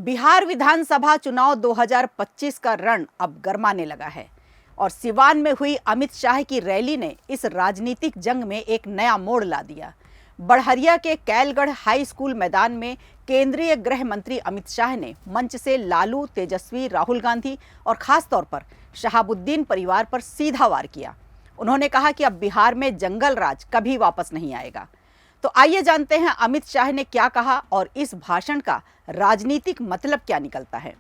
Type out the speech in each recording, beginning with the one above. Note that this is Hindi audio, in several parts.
बिहार विधानसभा चुनाव 2025 का रण अब गरमाने लगा है और सिवान में हुई अमित शाह की रैली ने इस राजनीतिक जंग में एक नया मोड़ ला दिया। बड़हरिया के कैलगढ़ हाई स्कूल मैदान में केंद्रीय गृह मंत्री अमित शाह ने मंच से लालू, तेजस्वी, राहुल गांधी और खास तौर पर शहाबुद्दीन परिवार पर सीधा वार किया। उन्होंने कहा कि अब बिहार में जंगल राज कभी वापस नहीं आएगा। तो आइए जानते हैं अमित शाह ने क्या कहा और इस भाषण का राजनीतिक मतलब क्या निकलता है।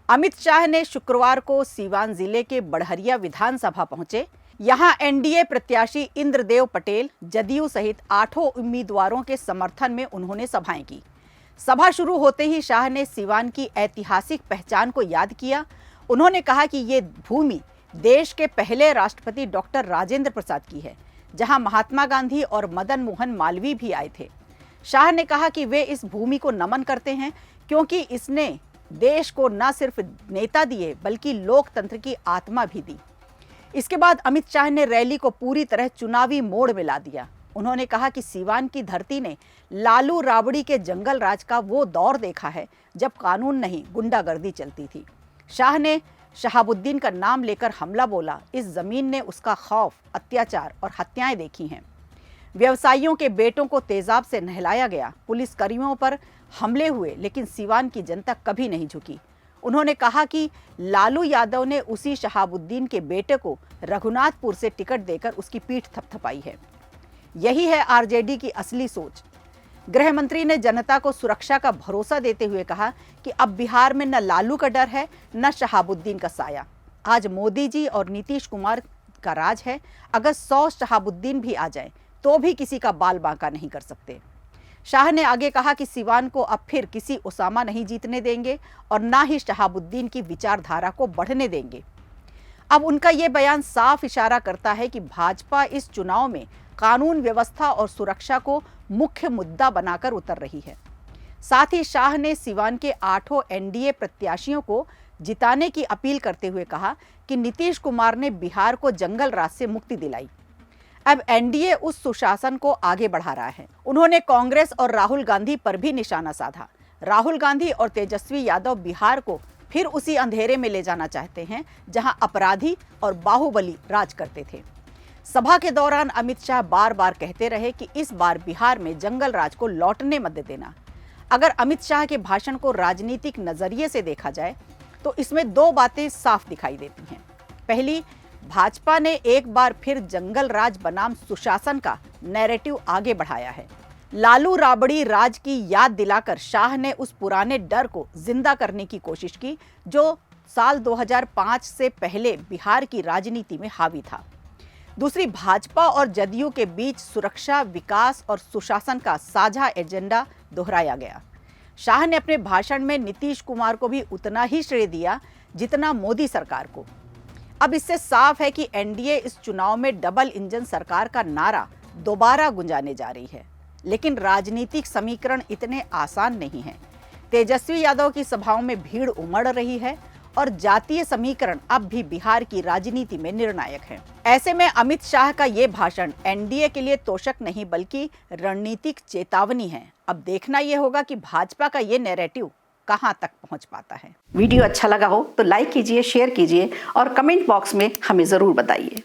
अमित शाह ने शुक्रवार को सीवान जिले के बड़हरिया विधानसभा पहुंचे। यहां एनडीए प्रत्याशी इंद्रदेव पटेल, जदयू सहित 8 उम्मीदवारों के समर्थन में उन्होंने सभाएं की। सभा शुरू होते ही शाह ने सीवान की ऐतिहासिक पहचान को याद किया। उन्होंने कहा कि ये भूमि देश के पहले राष्ट्रपति डॉक्टर राजेंद्र प्रसाद की है, जहां महात्मा गांधी और मदन मोहन मालवीय भी आए थे। शाह ने कहा कि वे इस भूमि को नमन करते हैं क्योंकि इसने देश को न सिर्फ नेता दिए बल्कि लोकतंत्र की आत्मा भी दी। इसके बाद अमित शाह ने रैली को पूरी तरह चुनावी मोड़ में ला दिया। उन्होंने कहा कि सीवान की धरती ने लालू राबड़ी के जंगल राज का वो दौर देखा है जब कानून नहीं गुंडागर्दी चलती थी। शाह ने शहाबुद्दीन का नाम लेकर हमला बोला। इस जमीन ने उसका खौफ, अत्याचार और हत्याएं देखी हैं। व्यवसायियों के बेटों को तेजाब से नहलाया गया, पुलिसकर्मियों पर हमले हुए, लेकिन सीवान की जनता कभी नहीं झुकी। उन्होंने कहा कि लालू यादव ने उसी शहाबुद्दीन के बेटे को रघुनाथपुर से टिकट देकर उसकी पीठ थपथपाई है। यही है आरजेडी की असली सोच। गृह मंत्री ने जनता को सुरक्षा का भरोसा देते हुए कहा कि अब बिहार में न लालू का डर है न शहाबुद्दीन का साया। आज मोदी जी और नीतीश कुमार का राज है। अगर 100 शहाबुद्दीन भी आ जाए तो भी किसी का बाल बांका नहीं कर सकते। शाह ने आगे कहा कि सिवान को अब फिर किसी उसामा नहीं जीतने देंगे और ना ही शहाबुद्दीन की विचारधारा को बढ़ने देंगे। अब उनका ये बयान साफ इशारा करता है कि भाजपा इस चुनाव में कानून व्यवस्था और सुरक्षा को मुख्य मुद्दा बनाकर उतर रही है। साथ ही शाह ने सिवान के 8 एनडीए प्रत्याशियों को जिताने की अपील करते हुए कहा कि नीतीश कुमार ने बिहार को जंगल राज से मुक्ति दिलाई। अब एनडीए उस सुशासन को आगे बढ़ा रहा है। उन्होंने कांग्रेस और राहुल गांधी पर भी निशाना साधा। राहुल गांधी और तेजस्वी यादव बिहार को फिर उसी अंधेरे में ले जाना चाहते हैं जहां अपराधी और बाहुबली राज करते थे। सभा के दौरान अमित शाह बार बार कहते रहे कि इस बार बिहार में जंगल राज को लौटने मत देना। अगर अमित शाह के भाषण को राजनीतिक नजरिए से देखा जाए तो इसमें 2 बातें साफ दिखाई देती हैं। पहली, भाजपा ने एक बार फिर जंगल राज बनाम सुशासन का नैरेटिव आगे बढ़ाया है। लालू राबड़ी राज की याद दिलाकर शाह ने उस पुराने डर को जिंदा करने की कोशिश की जो साल 2005 से पहले बिहार की राजनीति में हावी था। दूसरी, भाजपा और जदयू के बीच सुरक्षा, विकास और सुशासन का साझा एजेंडा दोहराया गया। शाह ने अपने भाषण में नीतीश कुमार को भी उतना ही श्रेय दिया जितना मोदी सरकार को। अब इससे साफ है कि एनडीए इस चुनाव में डबल इंजन सरकार का नारा दोबारा गुंजाने जा रही है। लेकिन राजनीतिक समीकरण इतने आसान नहीं है। तेजस्वी यादव की सभाओं में भीड़ उमड़ रही है और जातीय समीकरण अब भी बिहार की राजनीति में निर्णायक है। ऐसे में अमित शाह का ये भाषण एनडीए के लिए तोषक नहीं बल्कि रणनीतिक चेतावनी है। अब देखना यह होगा कि भाजपा का ये नैरेटिव कहां तक पहुंच पाता है। वीडियो अच्छा लगा हो तो लाइक कीजिए, शेयर कीजिए और कमेंट बॉक्स में हमें जरूर बताइए।